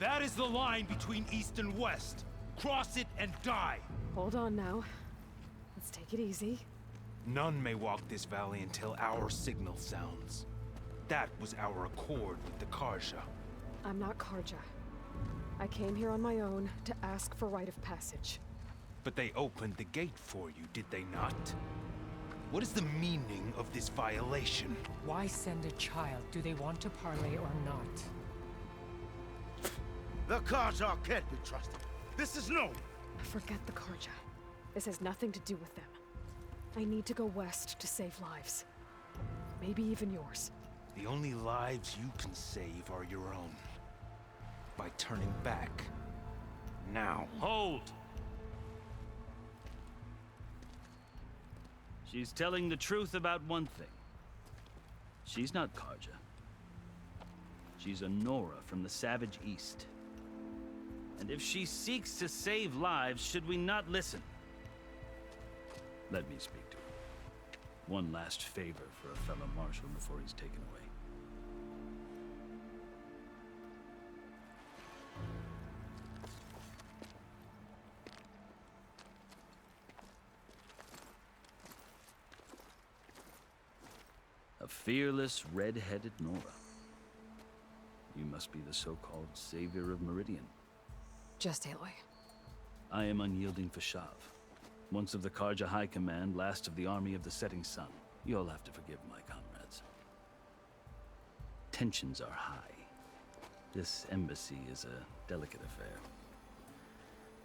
That is the line between East and West. Cross it and die. Hold on now. Let's take it easy. None may walk this valley until our signal sounds. That was our accord with the Karja. I'm not Karja. I came here on my own to ask for rite of passage. But they opened the gate for you, did they not? What is the meaning of this violation? Why send a child? Do they want to parley or not? The Karja can't be trusted. This is known. Forget the Karja. This has nothing to do with them. I need to go west to save lives. Maybe even yours. The only lives you can save are your own. By turning back. Now. Hold! She's telling the truth about one thing. She's not Karja. She's a Nora from the Savage East. And if she seeks to save lives, should we not listen? Let me speak to her. One last favor for a fellow marshal before he's taken away. A fearless, red-headed Nora. You must be the so-called savior of Meridian. Just Aloy. I am unyielding Fashav. Once of the Karja High Command, last of the army of the setting sun. You'll have to forgive my comrades. Tensions are high. This embassy is a delicate affair.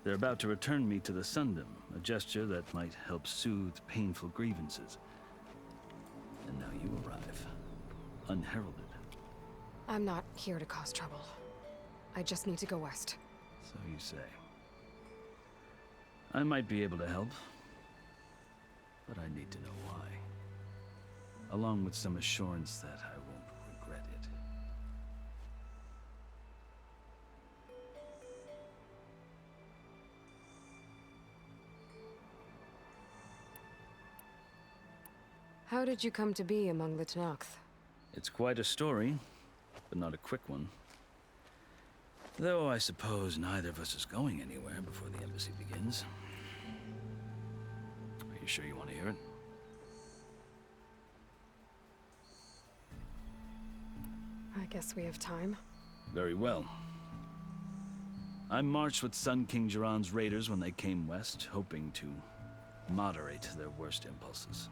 They're about to return me to the Sundom, a gesture that might help soothe painful grievances. And now you arrive, unheralded. I'm not here to cause trouble. I just need to go west. So you say. I might be able to help, but I need to know why. Along with some assurance that I won't regret it. How did you come to be among the tenakht? It's quite a story, but not a quick one. Though I suppose neither of us is going anywhere before the embassy begins. Are you sure you want to hear it? I guess we have time. Very well. I marched with Sun King Jiran's raiders when they came west, hoping to moderate their worst impulses.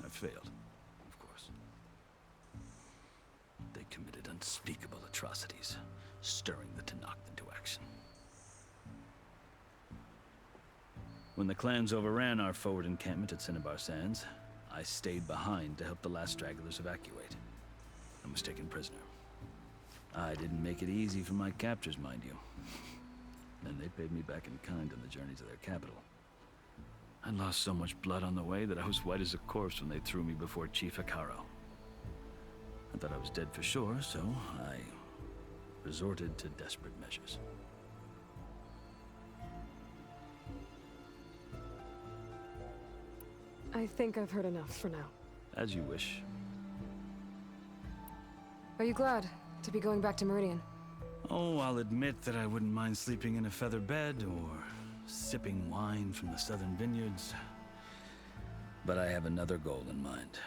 I failed, of course. They committed unspeakable atrocities, stirring the tenakht into action. When the clans overran our forward encampment at Cinnabar Sands, I stayed behind to help the last stragglers evacuate, and was taken prisoner. I didn't make it easy for my captors, mind you. And they paid me back in kind on the journey to their capital. I lost so much blood on the way that I was white as a corpse when they threw me before Chief Hikaro. I thought I was dead for sure, so I resorted to desperate measures. I think I've heard enough for now. As you wish. Are you glad to be going back to Meridian? Oh, I'll admit that I wouldn't mind sleeping in a feather bed or sipping wine from the southern vineyards. But I have another goal in mind.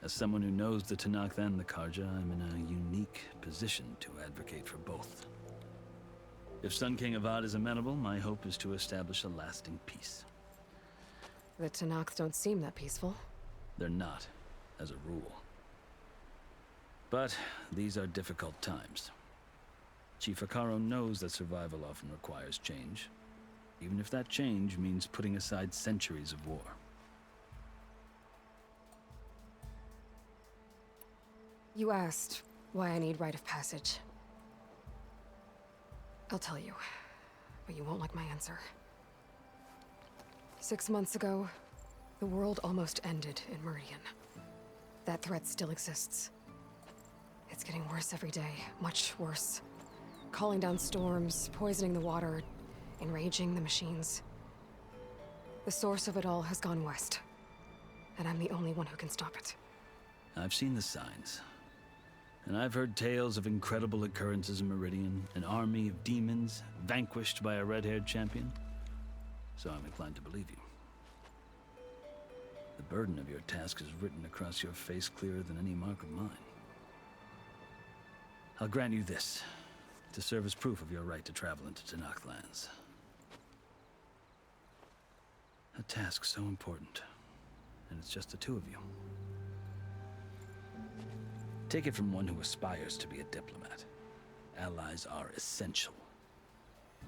As someone who knows the tenakht and the Karja, I'm in a unique position to advocate for both. If Sun King Avad is amenable, my hope is to establish a lasting peace. The tenakth don't seem that peaceful. They're not, as a rule. But these are difficult times. Chief Hikaro knows that survival often requires change, even if that change means putting aside centuries of war. You asked why I need rite of passage. I'll tell you, but you won't like my answer. 6 months ago, the world almost ended in Meridian. That threat still exists. It's getting worse every day, much worse. Calling down storms, poisoning the water, enraging the machines. The source of it all has gone west, and I'm the only one who can stop it. I've seen the signs. And I've heard tales of incredible occurrences in Meridian, an army of demons vanquished by a red-haired champion. So I'm inclined to believe you. The burden of your task is written across your face clearer than any mark of mine. I'll grant you this, to serve as proof of your right to travel into Tenakht lands. A task so important, and it's just the two of you. Take it from one who aspires to be a diplomat. Allies are essential.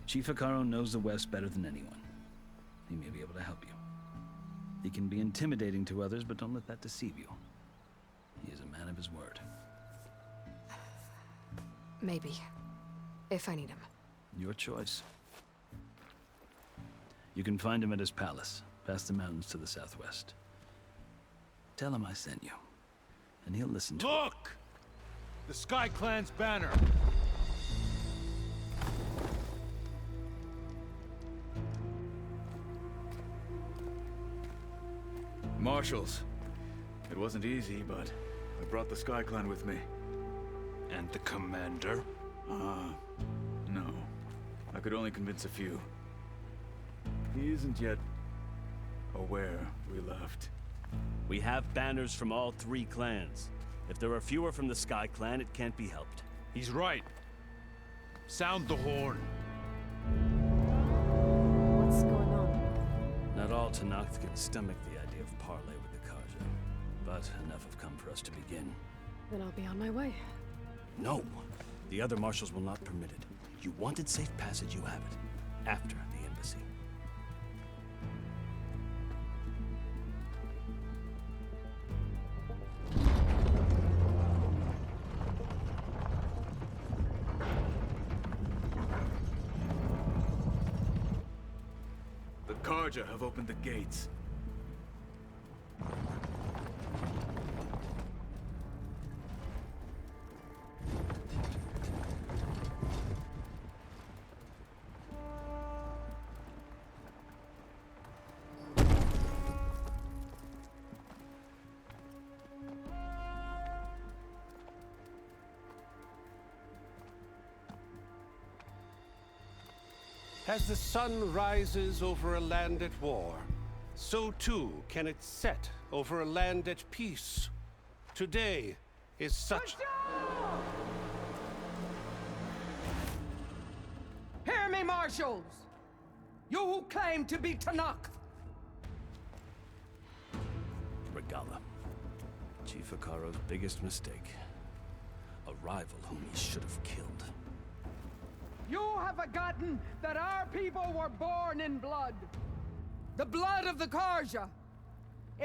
Chief Hekarro knows the West better than anyone. He may be able to help you. He can be intimidating to others, but don't let that deceive you. He is a man of his word. Maybe. If I need him. Your choice. You can find him at his palace, past the mountains to the southwest. Tell him I sent you, and he'll listen to it. Look! The Sky Clan's banner! Marshals. It wasn't easy, but I brought the Sky Clan with me. And the commander? No. I could only convince a few. He isn't yet aware we left. We have banners from all 3 clans. If there are fewer from the Sky Clan, it can't be helped. He's right. Sound the horn. What's going on? Not all tenakht can stomach the idea of parley with the Karja, but enough have come for us to begin. Then I'll be on my way. No! The other marshals will not permit it. You wanted safe passage, you have it. After the embassy. The Karja have opened the gates. As the sun rises over a land at war, so too can it set over a land at peace. Today is such... Hear me, marshals! You who claim to be tenakht! Regala. Chief Hekarro's biggest mistake. A rival whom he should have killed. You have forgotten that our people were born in blood. The blood of the Karja.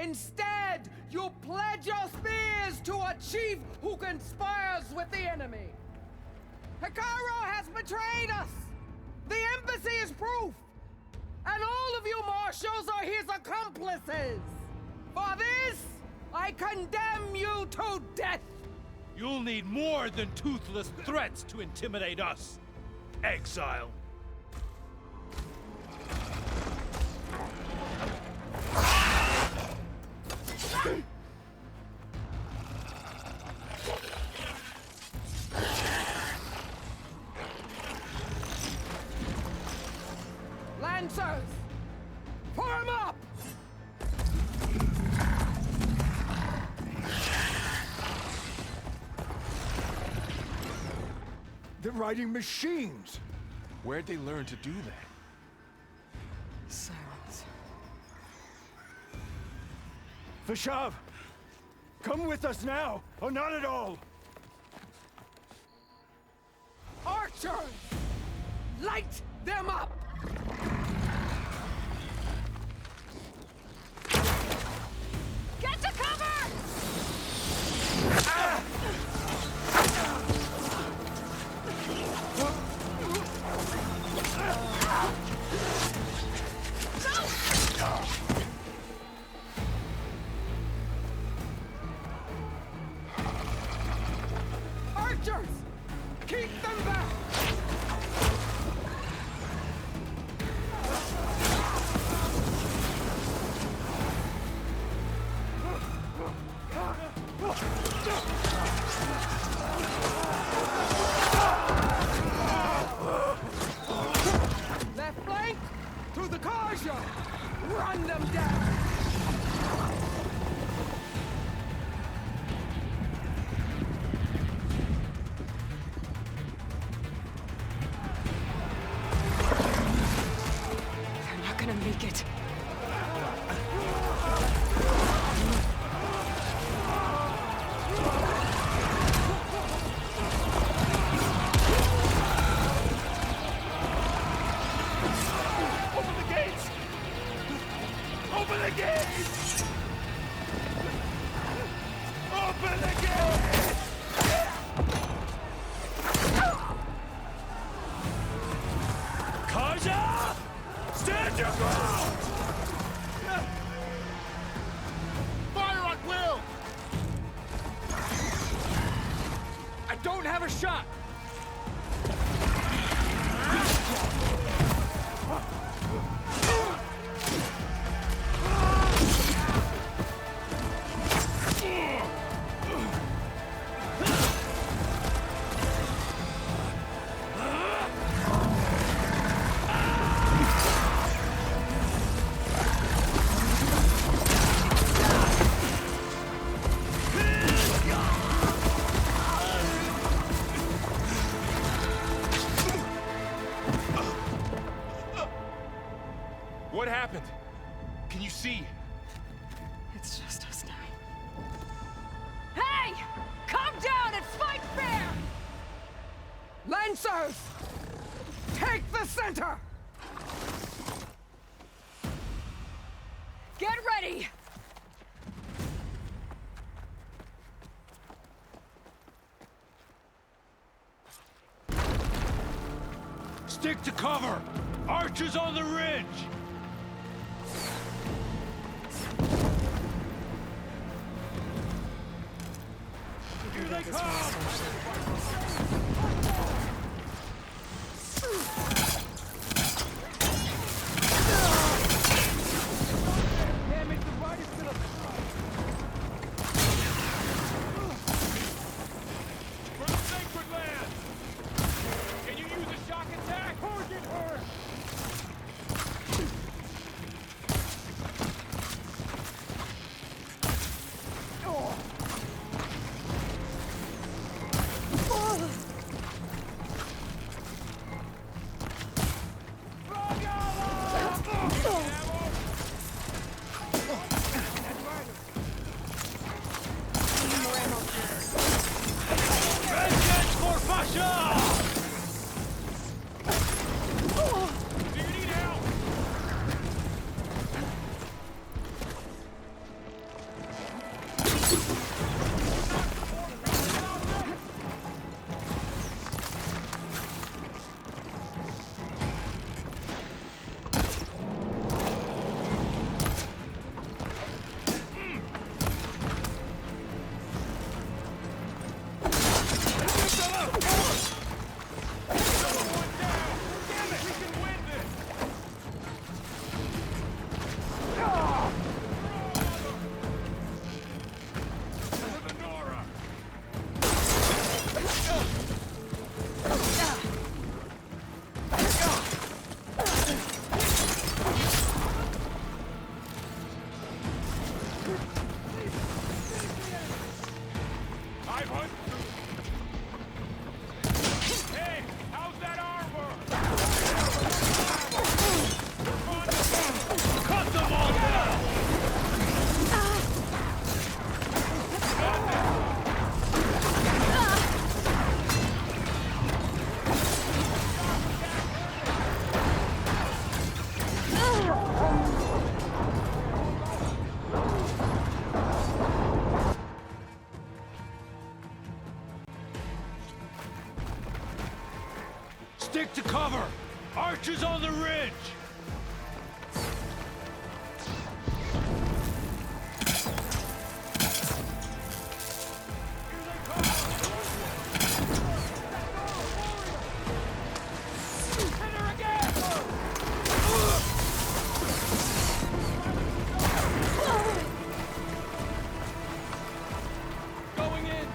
Instead, you pledge your spears to a chief who conspires with the enemy. Hekarro has betrayed us! The embassy is proof! And all of you marshals are his accomplices! For this, I condemn you to death! You'll need more than toothless threats to intimidate us. Exile. Lancers! Form up! They're riding machines! Where'd they learn to do that? Silence. Vashav! Come with us now, or not at all! Archers! Light them up! Get to cover! Archers! Keep them back! have a shot! What happened? Can you see? It's just us now. Hey! Calm down and fight fair! Lancers! Take the center! Get ready! Stick to cover! Archers on the ridge! Here they come! Damn it, the right is gonna... For the sacred land! Can you use a shock attack? Target her! Vengeance for Fasha! Do you need help? Hey, how's that armor? Cut them all down! Stick to cover! Archers on the ridge! Going in!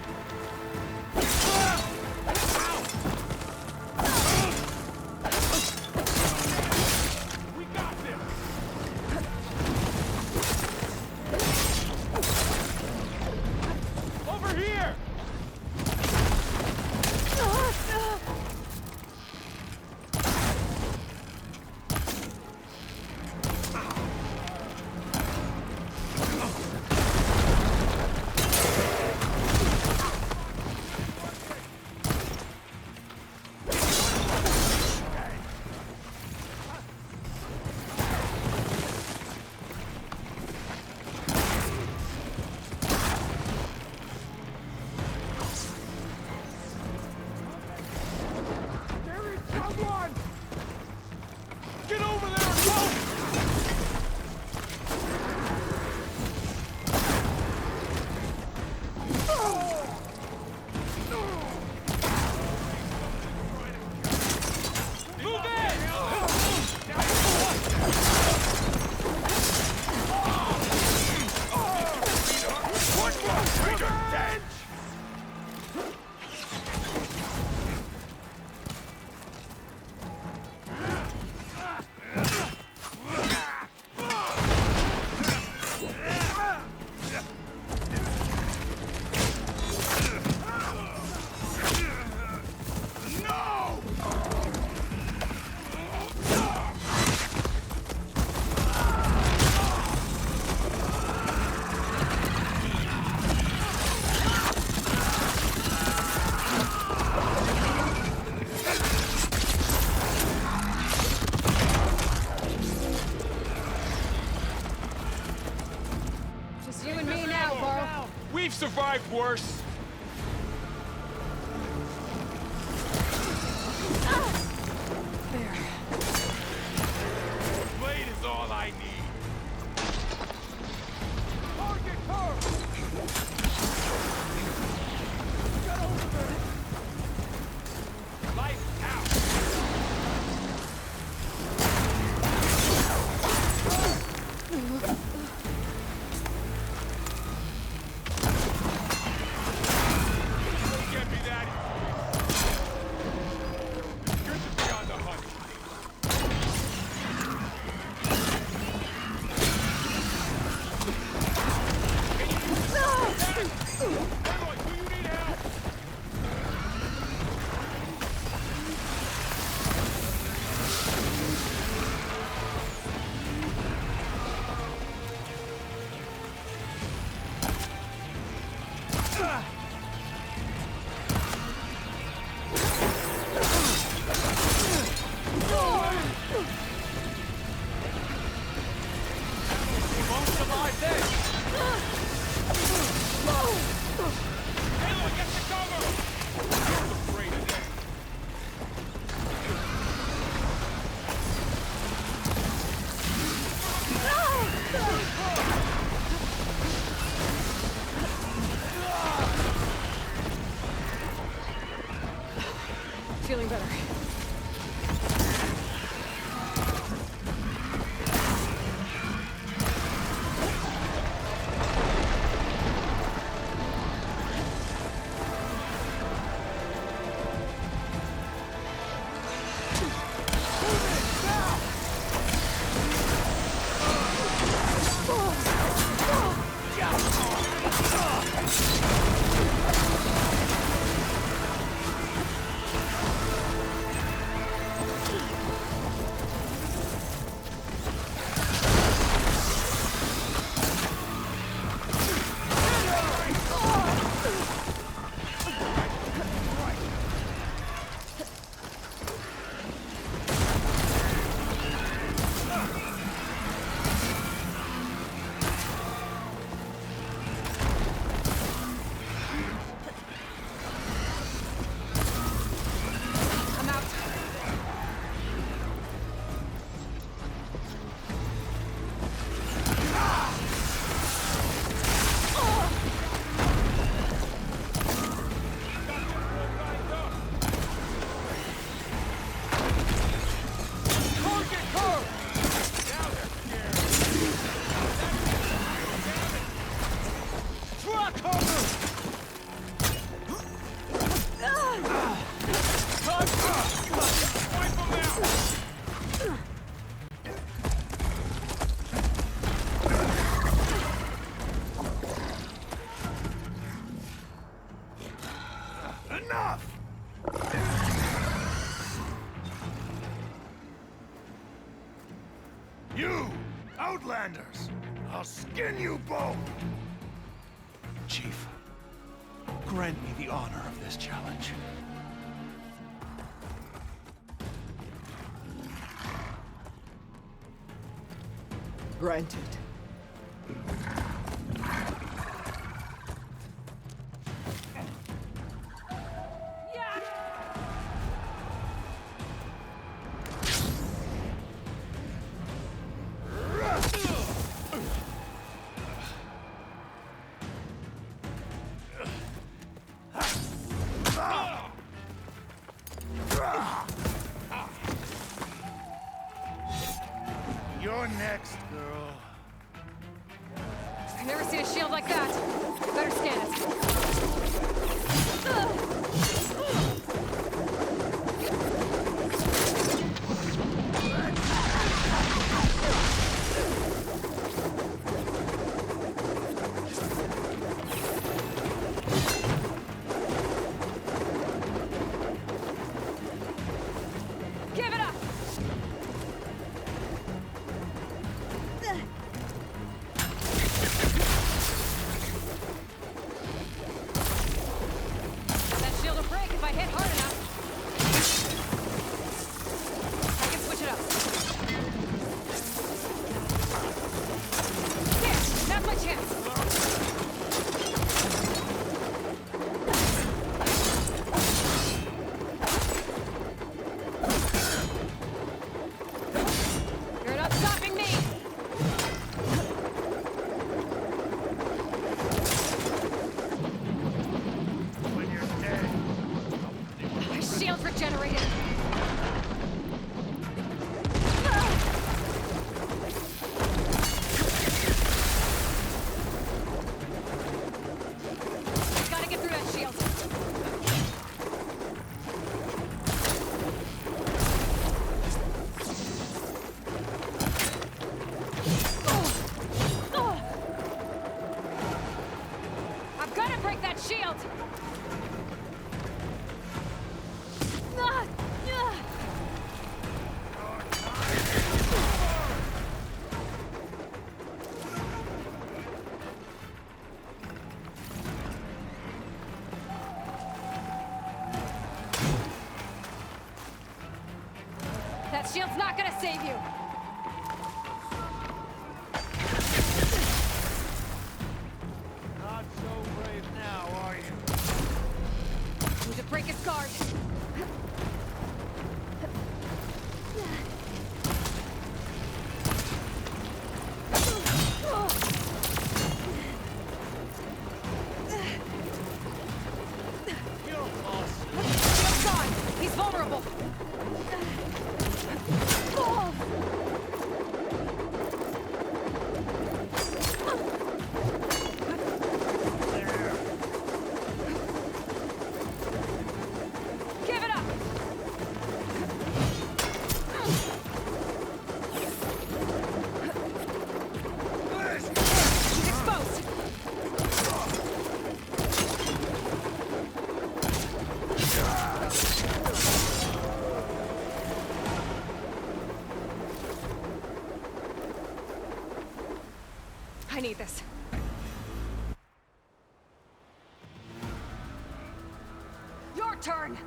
We've survived worse. There. Blade is all I need. Target her! Get over there! Lights out. Don't get me that easy. Good to be on the hunt. Everyone, do you need help? You won't survive this. Aloy, get the cover! I'm afraid of this. Feeling better. I'm out. Target her! Now they're scared. Truck cover! Wipe them out. Enough! You, Outlanders! I'll skin you both! Chief, grant me the honor of this challenge. Granted. You're next, girl. I've never seen a shield like that. Better scan it. Give it up! Gotta break that shield! Ah, ah. That shield's not gonna save you! Not so brave now, are you? Need to break his guard! Shield's gone! He's vulnerable! Give it up! He's exposed! I need this. Your turn!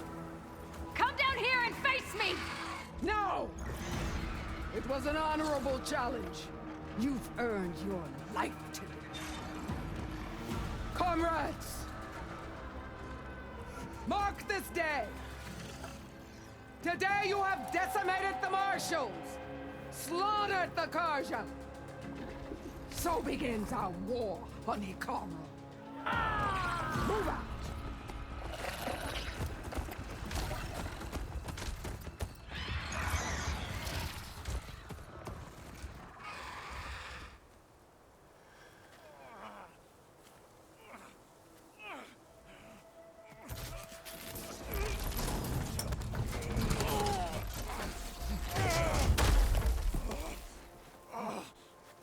Come down here and face me! No! It was an honorable challenge. You've earned your life today. Comrades! Mark this day! Today you have decimated the Marshals! Slaughtered the Karja! So begins our war on Hikaru. Move out!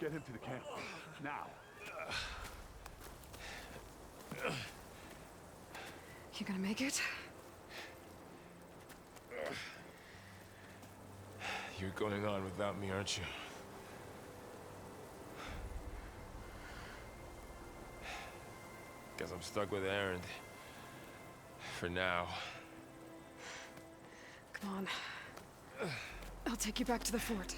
Get him to the camp. Now. You gonna make it? You're going on without me, aren't you? Guess I'm stuck with Aaron. For now. Come on. I'll take you back to the fort.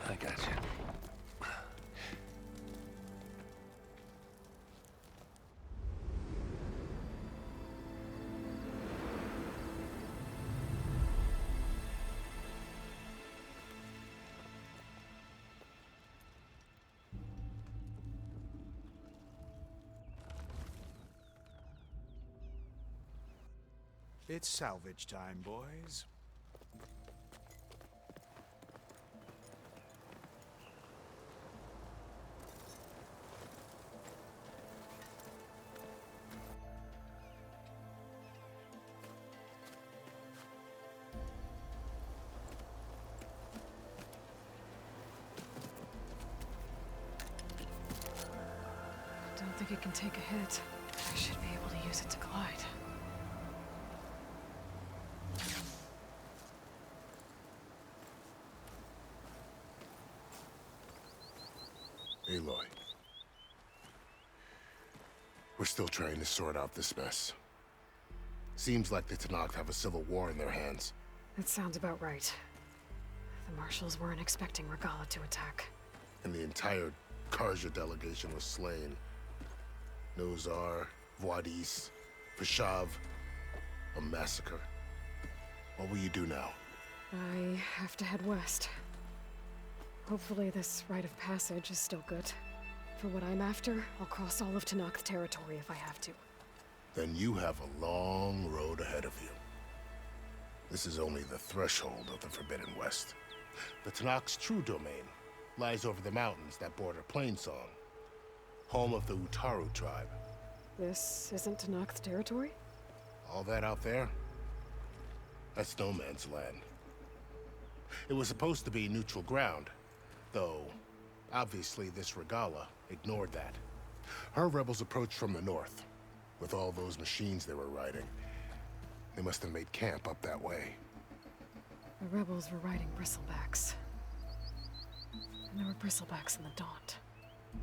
I got you. It's salvage time, boys. Don't think it can take a hit. I should be able to use it to glide. Aloy. We're still trying to sort out this mess. Seems like the Tenakth have a civil war in their hands. That sounds about right. The Marshals weren't expecting Regala to attack. And the entire Karja delegation was slain. Nozar, Voidis, Vashav. A massacre. What will you do now? I have to head west. Hopefully this rite of passage is still good. For what I'm after, I'll cross all of Tenakth territory if I have to. Then you have a long road ahead of you. This is only the threshold of the Forbidden West. The Tenakht's true domain lies over the mountains that border Plainsong, home of the Utaru tribe. This isn't Tenakth's territory? All that out there? That's no man's land. It was supposed to be neutral ground, though obviously this Regala ignored that. Her rebels approached from the north, with all those machines they were riding. They must have made camp up that way. The rebels were riding bristlebacks. And there were bristlebacks in the Daunt.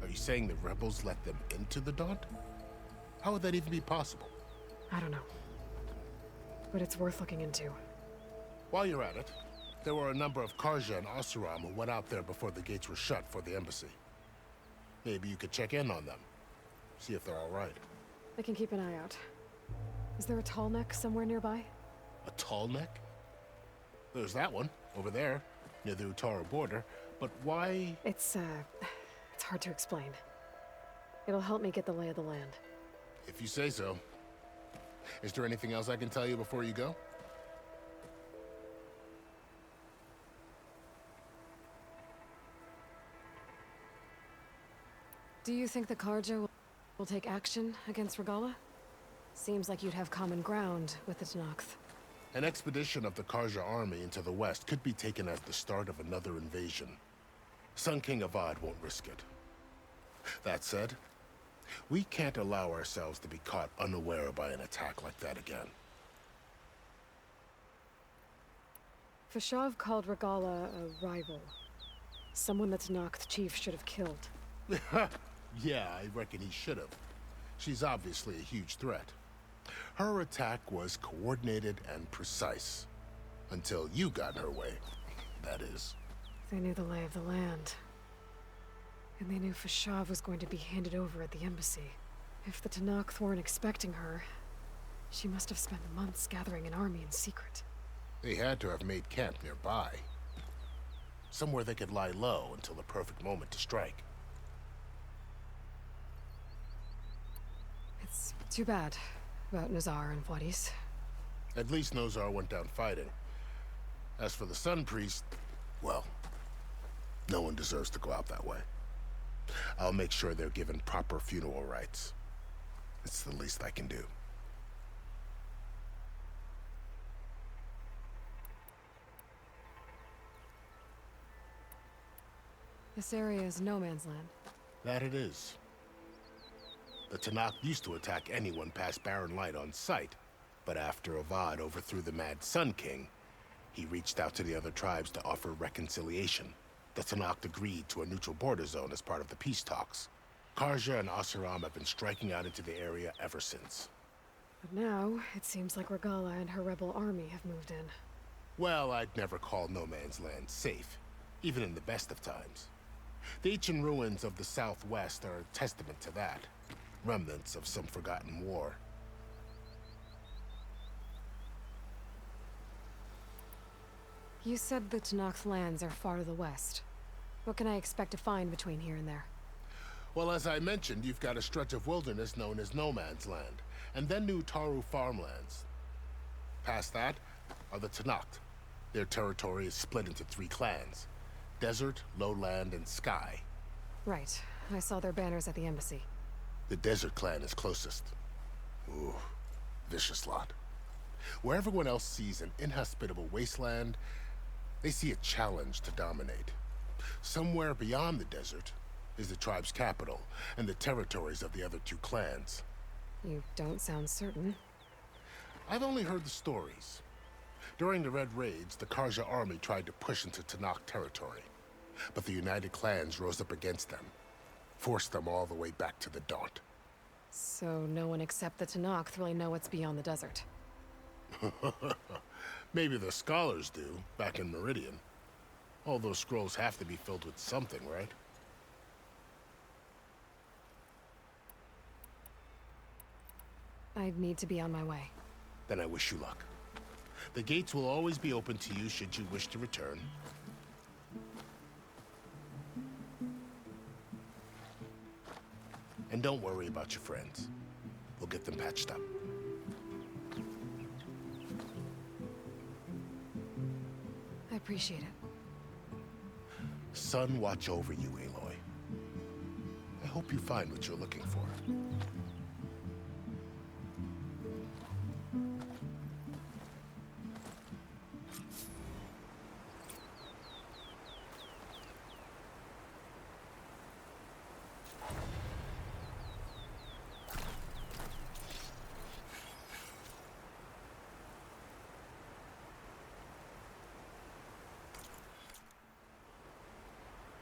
Are you saying the rebels let them into the Daunt? How would that even be possible? I don't know. But it's worth looking into. While you're at it, there were a number of Karja and Oseram who went out there before the gates were shut for the embassy. Maybe you could check in on them. See if they're all right. I can keep an eye out. Is there a tall neck somewhere nearby? A tall neck? There's that one, over there, near the Utaru border. But why? It's hard to explain. It'll help me get the lay of the land. If you say so. Is there anything else I can tell you before you go? Do you think the Karja will take action against Regala? Seems like you'd have common ground with the tenakht. An expedition of the Karja army into the west could be taken as the start of another invasion. Sun King Avad won't risk it. That said, we can't allow ourselves to be caught unaware by an attack like that again. Fashav called Regala a rival. Someone the tenakth chief should have killed. Yeah, I reckon he should have. She's obviously a huge threat. Her attack was coordinated and precise. Until you got in her way, that is. They knew the lay of the land. And they knew Fashav was going to be handed over at the embassy. If the tenakth weren't expecting her, she must have spent months gathering an army in secret. They had to have made camp nearby. Somewhere they could lie low until the perfect moment to strike. It's too bad about Nazar and Wadis. At least Nozar went down fighting. As for the Sun Priest, well, no one deserves to go out that way. I'll make sure they're given proper funeral rites. It's the least I can do. This area is no man's land. That it is. The Tenakth used to attack anyone past Barren Light on sight, but after Avad overthrew the Mad Sun King, he reached out to the other tribes to offer reconciliation. The Tenakth agreed to a neutral border zone as part of the peace talks. Karja and Oseram have been striking out into the area ever since. But now, it seems like Regala and her rebel army have moved in. Well, I'd never call no man's land safe, even in the best of times. The ancient ruins of the southwest are a testament to that. Remnants of some forgotten war. You said the tenakth lands are far to the west. What can I expect to find between here and there? Well, as I mentioned, you've got a stretch of wilderness known as No Man's Land, and then New Taru farmlands. Past that are the Tenakth. Their territory is split into 3 clans: Desert, Lowland, and Sky. Right. I saw their banners at the embassy. The Desert clan is closest. Ooh, vicious lot. Where everyone else sees an inhospitable wasteland, they see a challenge to dominate. Somewhere beyond the desert is the tribe's capital and the territories of the other 2 clans. You don't sound certain. I've only heard the stories. During the Red Raids, the Karja army tried to push into Tenakth territory, but the United Clans rose up against them, forced them all the way back to the Daunt. So no one except the tenakth really know what's beyond the desert. Maybe the scholars do, back in Meridian. All those scrolls have to be filled with something, right? I need to be on my way. Then I wish you luck. The gates will always be open to you should you wish to return. And don't worry about your friends. We'll get them patched up. I appreciate it. Sun watch over you, Aloy. I hope you find what you're looking for.